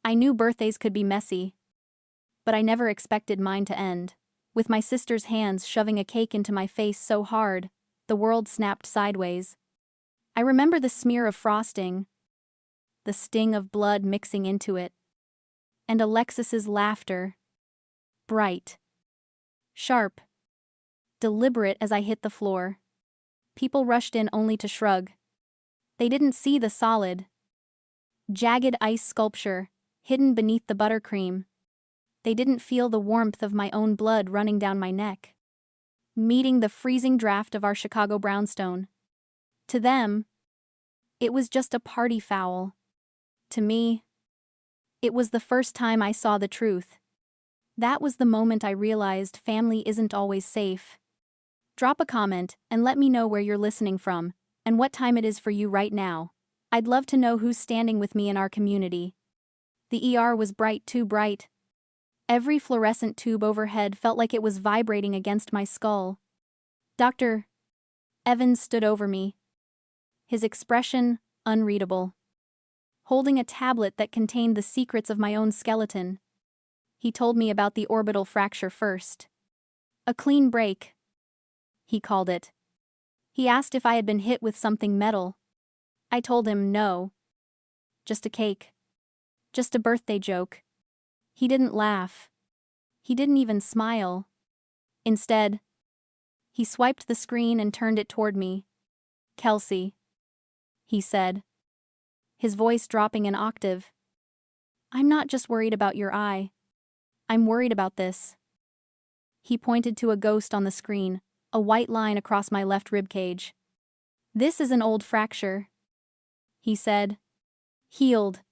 I knew birthdays could be messy, but I never expected mine to end with my sister's hands shoving a cake into my face so hard, the world snapped sideways. I remember the smear of frosting, the sting of blood mixing into it, and Alexis's laughter. Bright, sharp, deliberate as I hit the floor. People rushed in only to shrug. They didn't see the solid, jagged ice sculpture hidden beneath the buttercream. They didn't feel the warmth of my own blood running down my neck, meeting the freezing draft of our Chicago brownstone. To them, it was just a party foul. To me, it was the first time I saw the truth. That was the moment I realized family isn't always safe. Drop a comment and let me know where you're listening from and what time it is for you right now. I'd love to know who's standing with me in our community. The ER was bright, too bright. Every fluorescent tube overhead felt like it was vibrating against my skull. Dr. Evans stood over me, his expression unreadable, holding a tablet that contained the secrets of my own skeleton. He told me about the orbital fracture first. A clean break, he called it. He asked if I had been hit with something metal. I told him no. Just a cake. Just a birthday joke. He didn't laugh. He didn't even smile. Instead, he swiped the screen and turned it toward me. "Kelsey," he said, his voice dropping an octave. "I'm not just worried about your eye. I'm worried about this." He pointed to a ghost on the screen, a white line across my left ribcage. "This is an old fracture," he said. "Healed.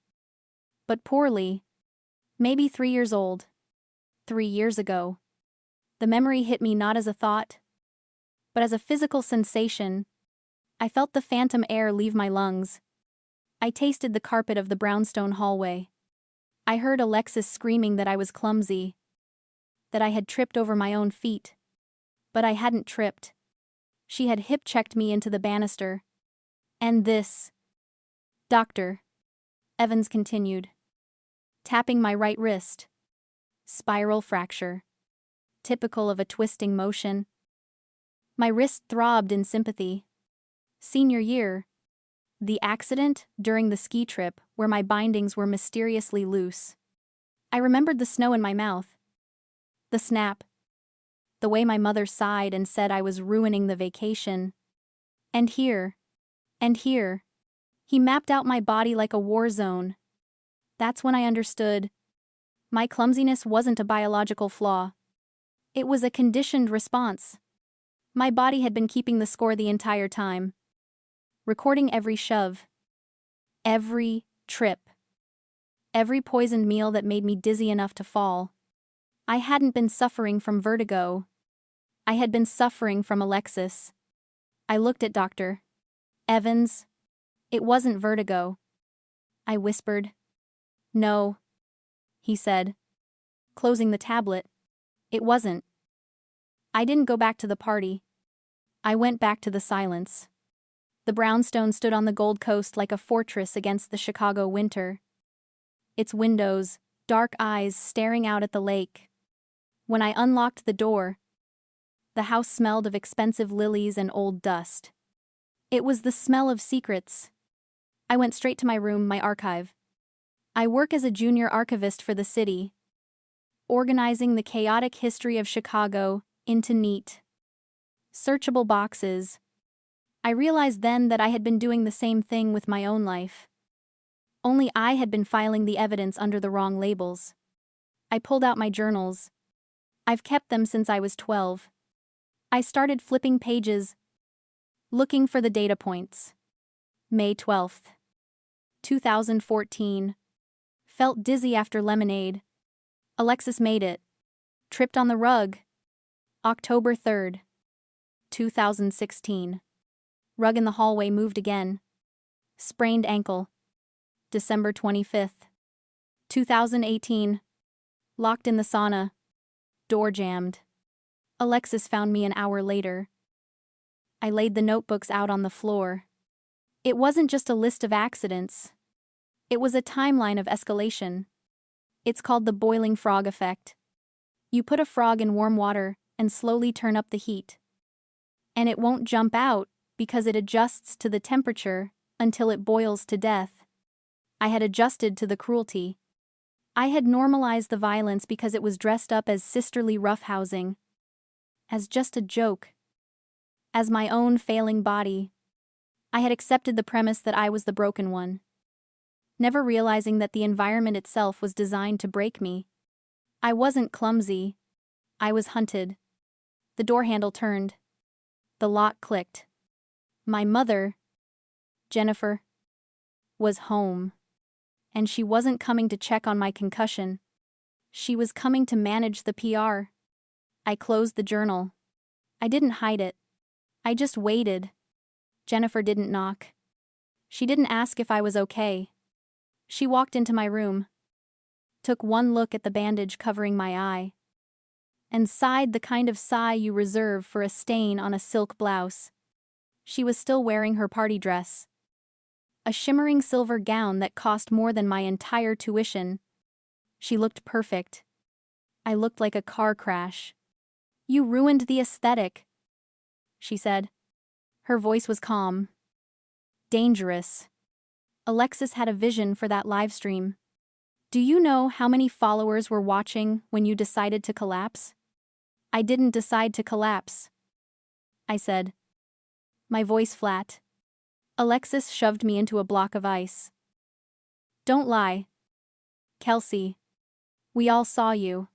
But poorly. Maybe 3 years old. 3 years ago." The memory hit me not as a thought, but as a physical sensation. I felt the phantom air leave my lungs. I tasted the carpet of the brownstone hallway. I heard Alexis screaming that I was clumsy, that I had tripped over my own feet. But I hadn't tripped. She had hip-checked me into the banister. "And this," Dr. Evans continued, tapping my right wrist. "Spiral fracture. Typical of a twisting motion." My wrist throbbed in sympathy. Senior year. The accident during the ski trip where my bindings were mysteriously loose. I remembered the snow in my mouth. The snap. The way my mother sighed and said I was ruining the vacation. And here, he mapped out my body like a war zone. That's when I understood. My clumsiness wasn't a biological flaw. It was a conditioned response. My body had been keeping the score the entire time, recording every shove, every trip, every poisoned meal that made me dizzy enough to fall. I hadn't been suffering from vertigo. I had been suffering from Alexis. I looked at Dr. Evans. "It wasn't vertigo," I whispered. "No," he said, closing the tablet. "It wasn't." I didn't go back to the party. I went back to the silence. The brownstone stood on the Gold Coast like a fortress against the Chicago winter. Its windows, dark eyes staring out at the lake. When I unlocked the door, the house smelled of expensive lilies and old dust. It was the smell of secrets. I went straight to my room, my archive. I work as a junior archivist for the city, organizing the chaotic history of Chicago into neat, searchable boxes. I realized then that I had been doing the same thing with my own life. Only I had been filing the evidence under the wrong labels. I pulled out my journals. I've kept them since I was 12. I started flipping pages, looking for the data points. May 12th, 2014. Felt dizzy after lemonade. Alexis made it. Tripped on the rug. October 3rd, 2016. Rug in the hallway moved again. Sprained ankle. December 25th, 2018. Locked in the sauna. Door jammed. Alexis found me an hour later. I laid the notebooks out on the floor. It wasn't just a list of accidents. It was a timeline of escalation. It's called the boiling frog effect. You put a frog in warm water and slowly turn up the heat. And it won't jump out because it adjusts to the temperature until it boils to death. I had adjusted to the cruelty. I had normalized the violence because it was dressed up as sisterly roughhousing. As just a joke. As my own failing body. I had accepted the premise that I was the broken one. Never realizing that the environment itself was designed to break me. I wasn't clumsy. I was hunted. The door handle turned. The lock clicked. My mother, Jennifer, was home. And she wasn't coming to check on my concussion. She was coming to manage the PR. I closed the journal. I didn't hide it. I just waited. Jennifer didn't knock. She didn't ask if I was okay. She walked into my room, took one look at the bandage covering my eye, and sighed the kind of sigh you reserve for a stain on a silk blouse. She was still wearing her party dress. A shimmering silver gown that cost more than my entire tuition. She looked perfect. I looked like a car crash. You ruined the aesthetic, she said. Her voice was calm. Dangerous. Alexis had a vision for that livestream. Do you know how many followers were watching when you decided to collapse? I didn't decide to collapse, I said. My voice flat. Alexis shoved me into a block of ice. Don't lie. Kelsey. We all saw you.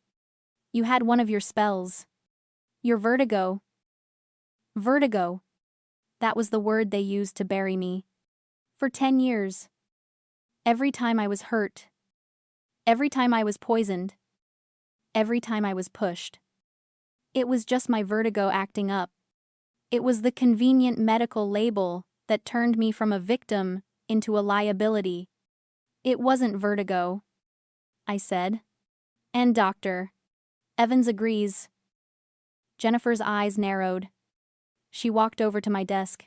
You had one of your spells. Your vertigo. Vertigo. That was the word they used to bury me. For 10 years. Every time I was hurt. Every time I was poisoned. Every time I was pushed. It was just my vertigo acting up. It was the convenient medical label that turned me from a victim into a liability. It wasn't vertigo, I said. And Dr. Evans agrees. Jennifer's eyes narrowed. She walked over to my desk,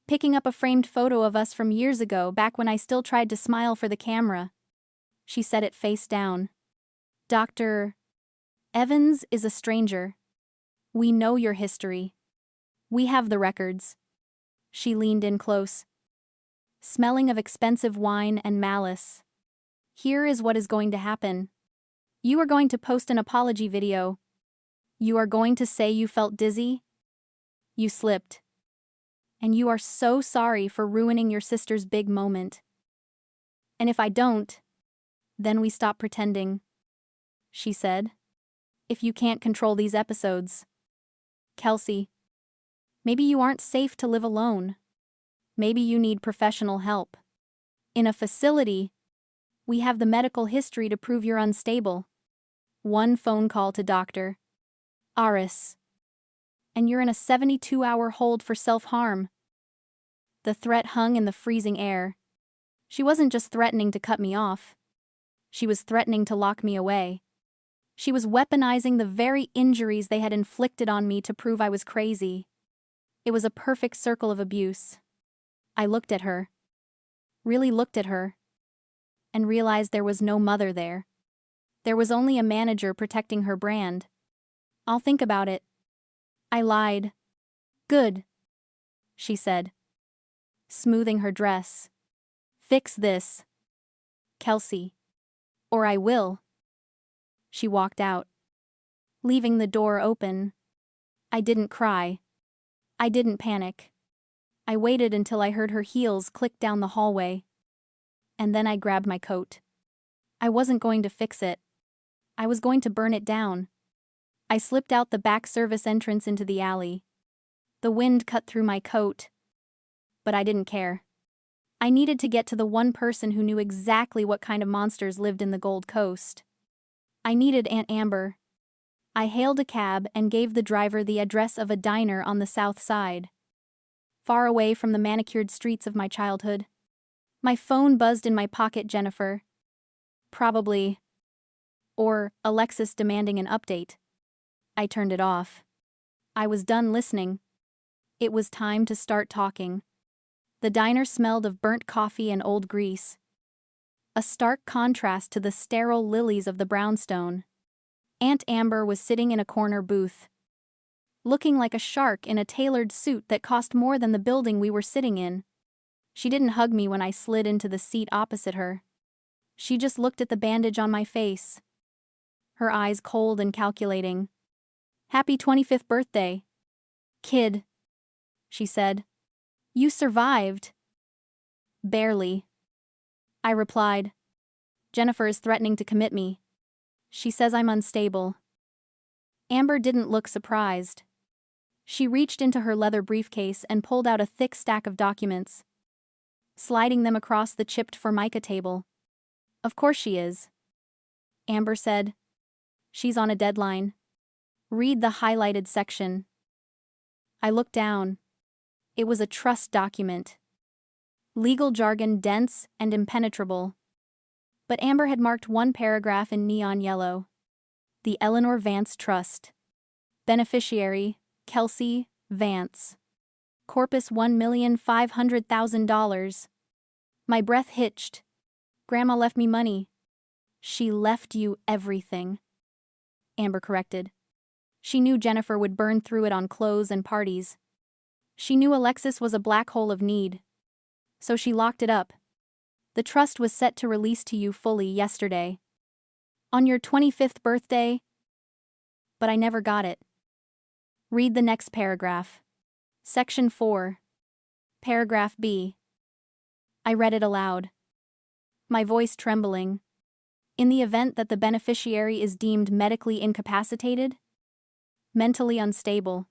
picking up a framed photo of us from years ago, back when I still tried to smile for the camera. She set it face down. Dr. Evans is a stranger. We know your history. We have the records. She leaned in close, smelling of expensive wine and malice. Here is what is going to happen. You are going to post an apology video. You are going to say you felt dizzy. You slipped. And you are so sorry for ruining your sister's big moment. And if I don't, then we stop pretending, she said. If you can't control these episodes. Kelsey. Maybe you aren't safe to live alone. Maybe you need professional help. In a facility, we have the medical history to prove you're unstable. One phone call to Dr. Aris. And you're in a 72-hour hold for self-harm. The threat hung in the freezing air. She wasn't just threatening to cut me off. She was threatening to lock me away. She was weaponizing the very injuries they had inflicted on me to prove I was crazy. It was a perfect circle of abuse. I looked at her. Really looked at her. And realized there was no mother there. There was only a manager protecting her brand. I'll think about it. I lied. Good, she said, smoothing her dress. Fix this, Kelsey, or I will. She walked out, leaving the door open. I didn't cry. I didn't panic. I waited until I heard her heels click down the hallway. And then I grabbed my coat. I wasn't going to fix it. I was going to burn it down. I slipped out the back service entrance into the alley. The wind cut through my coat. But I didn't care. I needed to get to the one person who knew exactly what kind of monsters lived in the Gold Coast. I needed Aunt Amber. I hailed a cab and gave the driver the address of a diner on the south side, far away from the manicured streets of my childhood. My phone buzzed in my pocket. Jennifer. Probably. Or Alexis demanding an update. I turned it off. I was done listening. It was time to start talking. The diner smelled of burnt coffee and old grease. a stark contrast to the sterile lilies of the brownstone. Aunt Amber was sitting in a corner booth, looking like a shark in a tailored suit that cost more than the building we were sitting in. She didn't hug me when I slid into the seat opposite her. She just looked at the bandage on my face, her eyes cold and calculating. "Happy 25th birthday, kid," she said. "You survived." "Barely," I replied. "Jennifer is threatening to commit me. She says I'm unstable." Amber didn't look surprised. She reached into her leather briefcase and pulled out a thick stack of documents, sliding them across the chipped formica table. "Of course she is," Amber said. "She's on a deadline. Read the highlighted section." I looked down. It was a trust document. Legal jargon dense and impenetrable. But Amber had marked one paragraph in neon yellow. The Eleanor Vance Trust. Beneficiary, Kelsey Vance. Corpus $1,500,000. My breath hitched. "Grandma left me money." "She left you everything," Amber corrected. She knew Jennifer would burn through it on clothes and parties. She knew Alexis was a black hole of need. So she locked it up. "The trust was set to release to you fully yesterday. On your 25th birthday." But I never got it. "Read the next paragraph. Section 4. Paragraph B." I read it aloud, my voice trembling. "In the event that the beneficiary is deemed medically incapacitated, mentally unstable,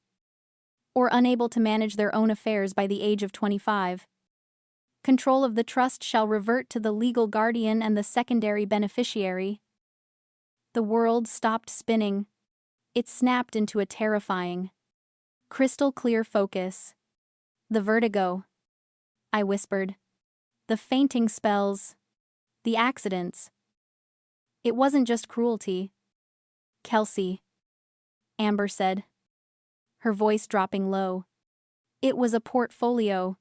or unable to manage their own affairs by the age of 25, control of the trust shall revert to the legal guardian and the secondary beneficiary." The world stopped spinning. It snapped into a terrifying, crystal clear focus. "The vertigo," I whispered. "The fainting spells. The accidents. It wasn't just cruelty." "Kelsey," Amber said, her voice dropping low. "It was a portfolio.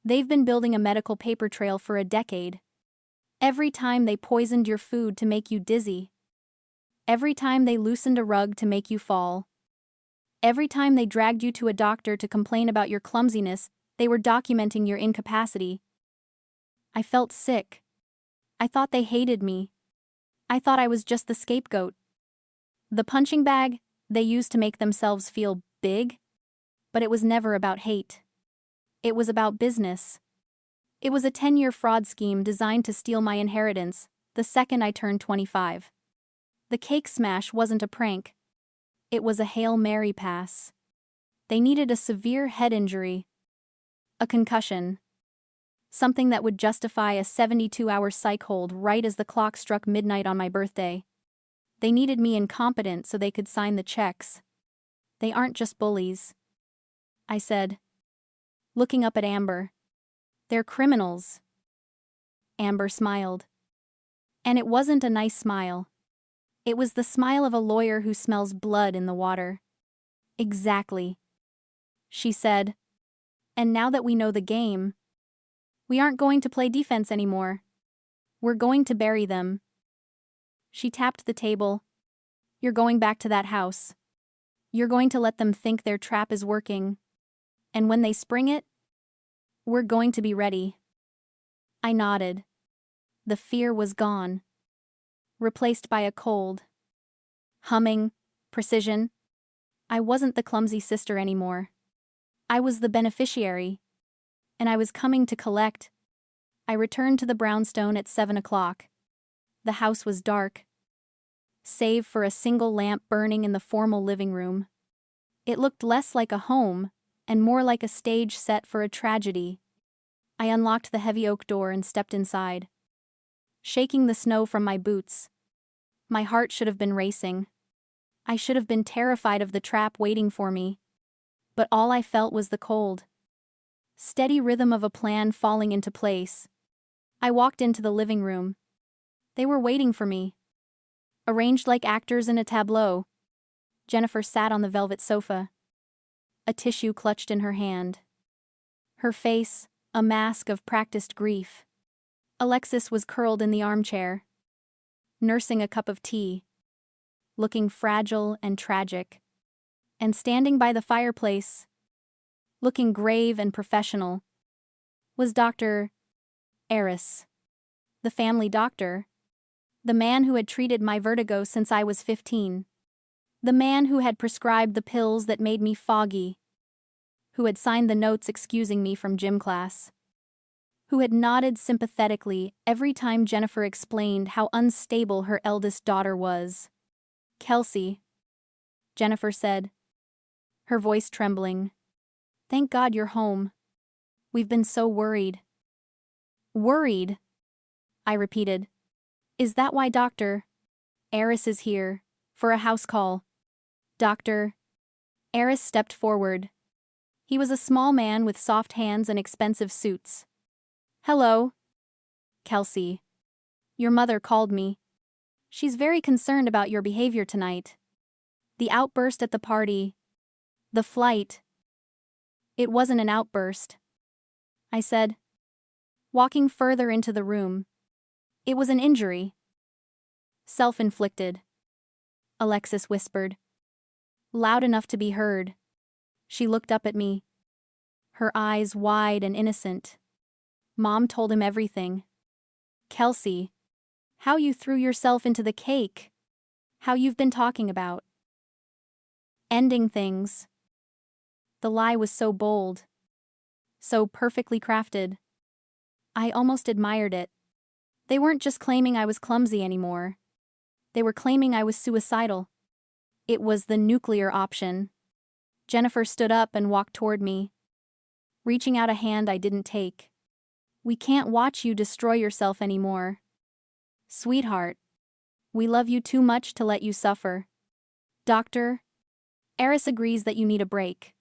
They've been building a medical paper trail for a decade. Every time they poisoned your food to make you dizzy. Every time they loosened a rug to make you fall. Every time they dragged you to a doctor to complain about your clumsiness, they were documenting your incapacity." I felt sick. I thought they hated me. I thought I was just the scapegoat. The punching bag they used to make themselves feel big. But it was never about hate. It was about business. It was a 10-year fraud scheme designed to steal my inheritance the second I turned 25. The cake smash wasn't a prank. It was a Hail Mary pass. They needed a severe head injury, a concussion, something that would justify a 72-hour psych hold right as the clock struck midnight on my birthday. They needed me incompetent so they could sign the checks. "They aren't just bullies," I said, looking up at Amber. "They're criminals." Amber smiled. And it wasn't a nice smile. It was the smile of a lawyer who smells blood in the water. "Exactly," she said. "And now that we know the game, we aren't going to play defense anymore. We're going to bury them." She tapped the table. "You're going back to that house. You're going to let them think their trap is working. And when they spring it, we're going to be ready." I nodded. The fear was gone, replaced by a cold, humming precision. I wasn't the clumsy sister anymore. I was the beneficiary. And I was coming to collect. I returned to the brownstone at 7 o'clock. The house was dark, save for a single lamp burning in the formal living room. It looked less like a home and more like a stage set for a tragedy. I unlocked the heavy oak door and stepped inside, shaking the snow from my boots. My heart should have been racing. I should have been terrified of the trap waiting for me. But all I felt was the cold, steady rhythm of a plan falling into place. I walked into the living room. They were waiting for me, arranged like actors in a tableau. Jennifer sat on the velvet sofa, a tissue clutched in her hand. Her face, a mask of practiced grief. Alexis was curled in the armchair, nursing a cup of tea, looking fragile and tragic. And standing by the fireplace, looking grave and professional, was Dr. Eris, the family doctor, the man who had treated my vertigo since I was 15, the man who had prescribed the pills that made me foggy, who had signed the notes excusing me from gym class, who had nodded sympathetically every time Jennifer explained how unstable her eldest daughter was. "Kelsey," Jennifer said, her voice trembling. "Thank God you're home. We've been so worried." "Worried?" I repeated. "Is that why Dr. Eris is here, for a house call?" Dr. Eris stepped forward. He was a small man with soft hands and expensive suits. "Hello, Kelsey. Your mother called me. She's very concerned about your behavior tonight. The outburst at the party. The flight." "It wasn't an outburst," I said, walking further into the room. "It was an injury." "Self-inflicted," Alexis whispered, loud enough to be heard. She looked up at me, her eyes wide and innocent. "Mom told him everything. Kelsey, how you threw yourself into the cake. How you've been talking about ending things." The lie was so bold, so perfectly crafted. I almost admired it. They weren't just claiming I was clumsy anymore. They were claiming I was suicidal. It was the nuclear option. Jennifer stood up and walked toward me, reaching out a hand I didn't take. "We can't watch you destroy yourself anymore. Sweetheart, we love you too much to let you suffer. Dr. Eris agrees that you need a break.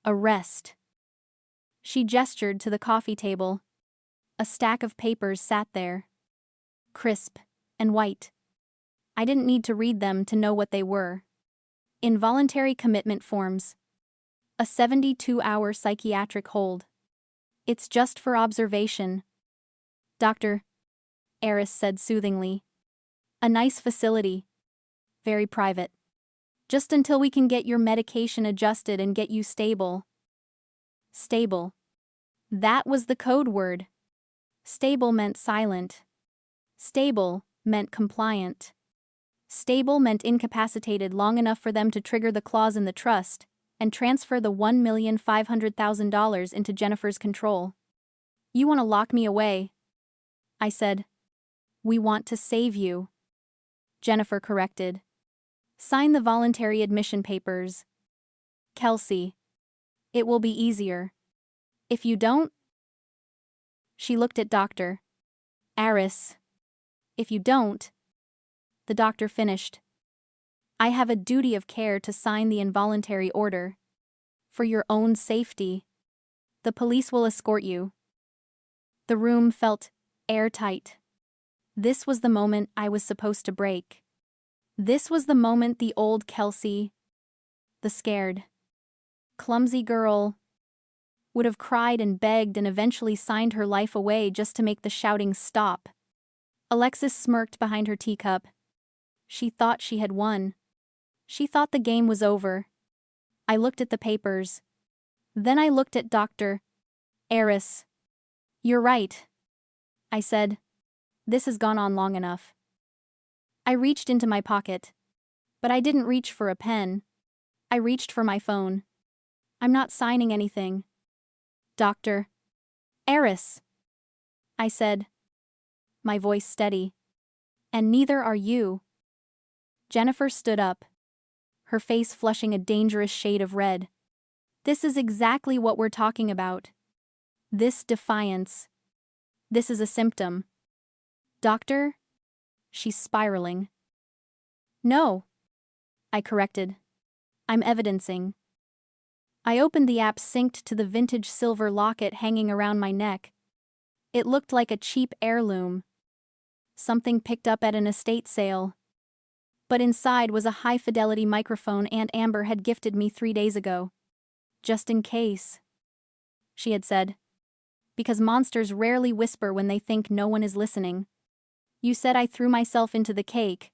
A rest." She gestured to the coffee table. A stack of papers sat there, crisp and white. I didn't need to read them to know what they were. Involuntary commitment forms. A 72-hour psychiatric hold. "It's just for observation," Dr. Eris said soothingly. "A nice facility. Very private. Just until we can get your medication adjusted and get you stable." Stable. That was the code word. Stable meant silent. Stable meant compliant. Stable meant incapacitated long enough for them to trigger the clause in the trust and transfer the $1,500,000 into Jennifer's control. "You want to lock me away," I said. "We want to save you," Jennifer corrected. "Sign the voluntary admission papers. Kelsey. It will be easier. If you don't..." She looked at Dr. Eris. "If you don't..." The doctor finished. "I have a duty of care to sign the involuntary order. For your own safety. The police will escort you." The room felt airtight. This was the moment I was supposed to break. This was the moment the old Kelsey, the scared, clumsy girl, would have cried and begged and eventually signed her life away just to make the shouting stop. Alexis smirked behind her teacup. She thought she had won. She thought the game was over. I looked at the papers. Then I looked at Dr. Eris. "You're right," I said. "This has gone on long enough." I reached into my pocket. But I didn't reach for a pen. I reached for my phone. "I'm not signing anything. Dr. Eris," I said, my voice steady. "And neither are you." Jennifer stood up, her face flushing a dangerous shade of red. "This is exactly what we're talking about. This defiance. This is a symptom. Doctor?" She's spiraling. "No," I corrected. "I'm evidencing." I opened the app synced to the vintage silver locket hanging around my neck. It looked like a cheap heirloom. Something picked up at an estate sale. But inside was a high-fidelity microphone Aunt Amber had gifted me 3 days ago. "Just in case," she had said. Because monsters rarely whisper when they think no one is listening. You said I threw myself into the cake.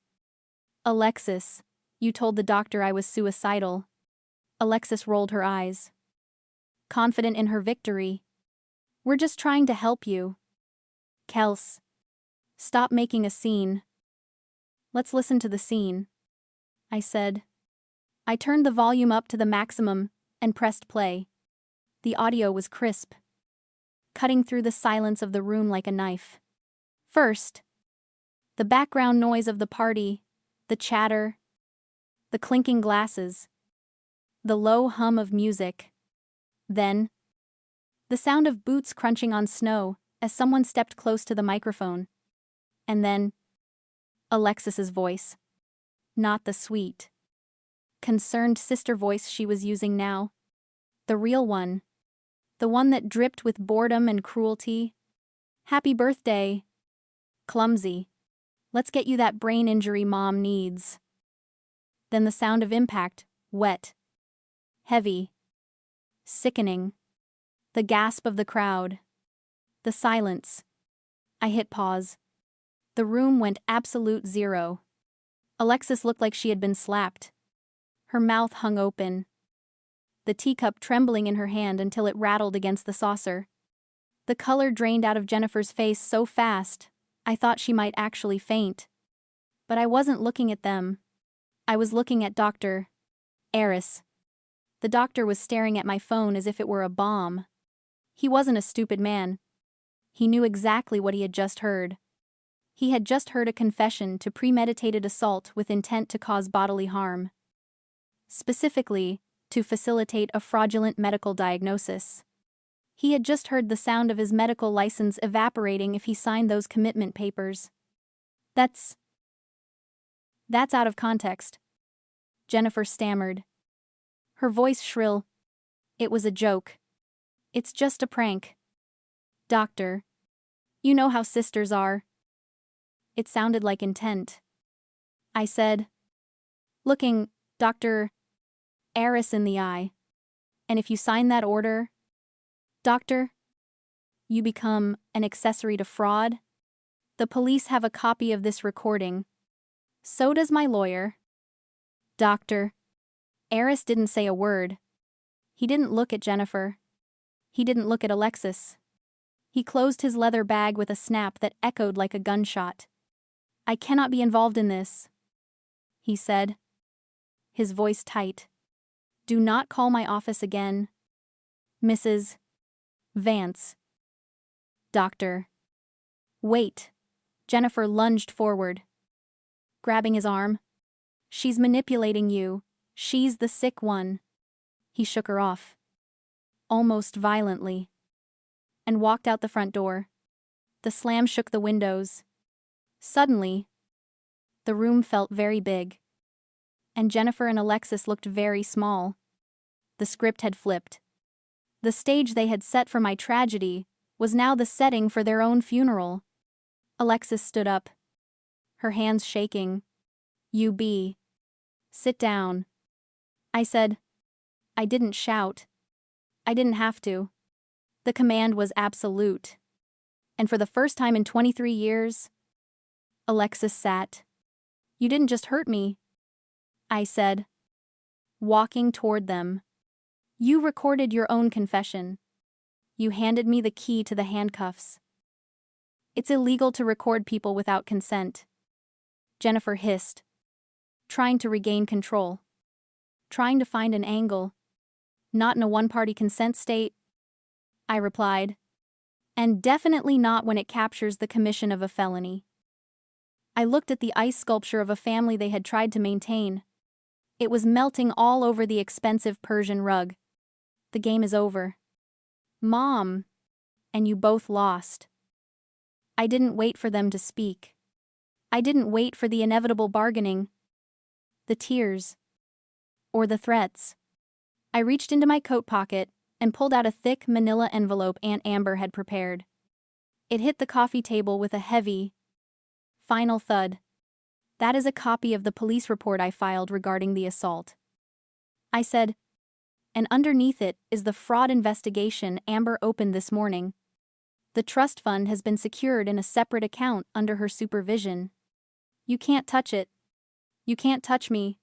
Alexis, you told the doctor I was suicidal. Alexis rolled her eyes. Confident in her victory. We're just trying to help you. Kels. Stop making a scene. Let's listen to the scene, I said. I turned the volume up to the maximum and pressed play. The audio was crisp, cutting through the silence of the room like a knife. First, the background noise of the party, the chatter, the clinking glasses, the low hum of music. Then, the sound of boots crunching on snow as someone stepped close to the microphone. And then, Alexis's voice. Not the sweet, concerned sister voice she was using now. The real one. The one that dripped with boredom and cruelty. Happy birthday. Clumsy. Let's get you that brain injury mom needs. Then the sound of impact, wet, heavy, sickening. The gasp of the crowd. The silence. I hit pause. The room went absolute zero. Alexis looked like she had been slapped. Her mouth hung open, the teacup trembling in her hand until it rattled against the saucer. The color drained out of Jennifer's face so fast, I thought she might actually faint. But I wasn't looking at them. I was looking at Dr. Eris. The doctor was staring at my phone as if it were a bomb. He wasn't a stupid man. He knew exactly what he had just heard. He had just heard a confession to premeditated assault with intent to cause bodily harm. Specifically, to facilitate a fraudulent medical diagnosis. He had just heard the sound of his medical license evaporating if he signed those commitment papers. That's out of context. Jennifer stammered. Her voice shrill. It was a joke. It's just a prank. Doctor. You know how sisters are. It sounded like intent. I said, looking Dr. Eris in the eye. And if you sign that order, doctor, you become an accessory to fraud? The police have a copy of this recording. So does my lawyer. Doctor. Eris didn't say a word. He didn't look at Jennifer. He didn't look at Alexis. He closed his leather bag with a snap that echoed like a gunshot. I cannot be involved in this, he said, his voice tight. Do not call my office again. Mrs. Vance. Doctor. Wait. Jennifer lunged forward, grabbing his arm. She's manipulating you. She's the sick one. He shook her off, almost violently, and walked out the front door. The slam shook the windows. Suddenly, the room felt very big, and Jennifer and Alexis looked very small. The script had flipped. The stage they had set for my tragedy was now the setting for their own funeral. Alexis stood up, her hands shaking. You be. Sit down. I said. I didn't shout. I didn't have to. The command was absolute. And for the first time in 23 years, Alexis sat. You didn't just hurt me, I said, walking toward them. You recorded your own confession. You handed me the key to the handcuffs. It's illegal to record people without consent. Jennifer hissed, trying to regain control, trying to find an angle. Not in a one-party consent state, I replied, and definitely not when it captures the commission of a felony. I looked at the ice sculpture of a family they had tried to maintain. It was melting all over the expensive Persian rug. The game is over. Mom, and you both lost. I didn't wait for them to speak. I didn't wait for the inevitable bargaining, the tears, or the threats. I reached into my coat pocket and pulled out a thick manila envelope Aunt Amber had prepared. It hit the coffee table with a heavy, final thud. That is a copy of the police report I filed regarding the assault, I said, and underneath it is the fraud investigation Amber opened this morning. The trust fund has been secured in a separate account under her supervision. You can't touch it. You can't touch me.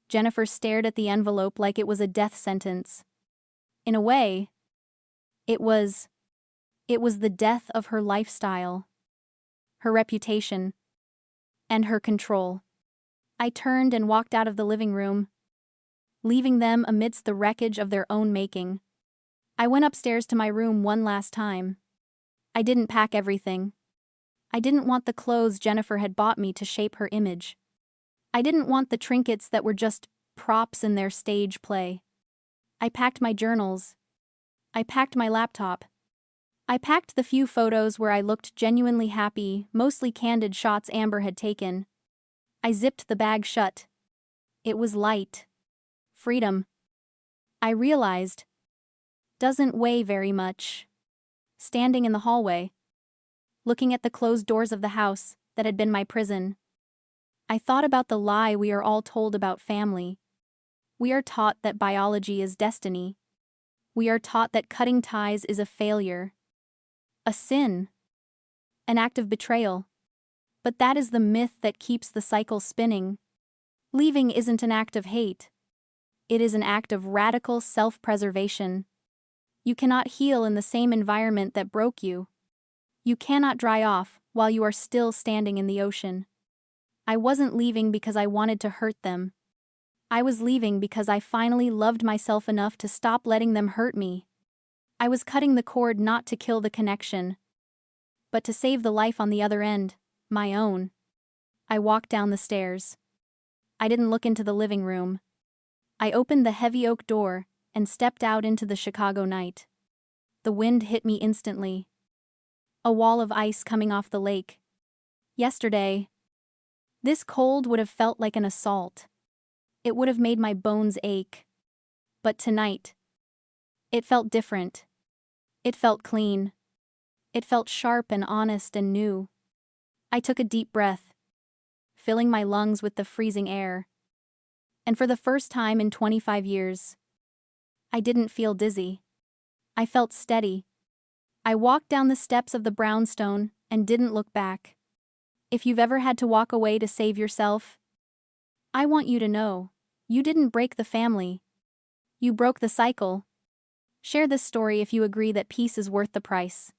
Jennifer stared at the envelope like it was a death sentence. In a way, it was the death of her lifestyle, her reputation, and her control. I turned and walked out of the living room, leaving them amidst the wreckage of their own making. I went upstairs to my room one last time. I didn't pack everything. I didn't want the clothes Jennifer had bought me to shape her image. I didn't want the trinkets that were just props in their stage play. I packed my journals. I packed my laptop. I packed the few photos where I looked genuinely happy, mostly candid shots Amber had taken. I zipped the bag shut. It was light. Freedom, I realized, doesn't weigh very much. Standing in the hallway, looking at the closed doors of the house that had been my prison, I thought about the lie we are all told about family. We are taught that biology is destiny. We are taught that cutting ties is a failure, a sin, an act of betrayal. But that is the myth that keeps the cycle spinning. Leaving isn't an act of hate. It is an act of radical self-preservation. You cannot heal in the same environment that broke you. You cannot dry off while you are still standing in the ocean. I wasn't leaving because I wanted to hurt them. I was leaving because I finally loved myself enough to stop letting them hurt me. I was cutting the cord not to kill the connection, but to save the life on the other end, my own. I walked down the stairs. I didn't look into the living room. I opened the heavy oak door and stepped out into the Chicago night. The wind hit me instantly. A wall of ice coming off the lake. Yesterday, this cold would have felt like an assault. It would have made my bones ache. But tonight, it felt different. It felt clean. It felt sharp and honest and new. I took a deep breath, filling my lungs with the freezing air. And for the first time in 25 years, I didn't feel dizzy. I felt steady. I walked down the steps of the brownstone and didn't look back. If you've ever had to walk away to save yourself, I want you to know, you didn't break the family. You broke the cycle. Share this story if you agree that peace is worth the price.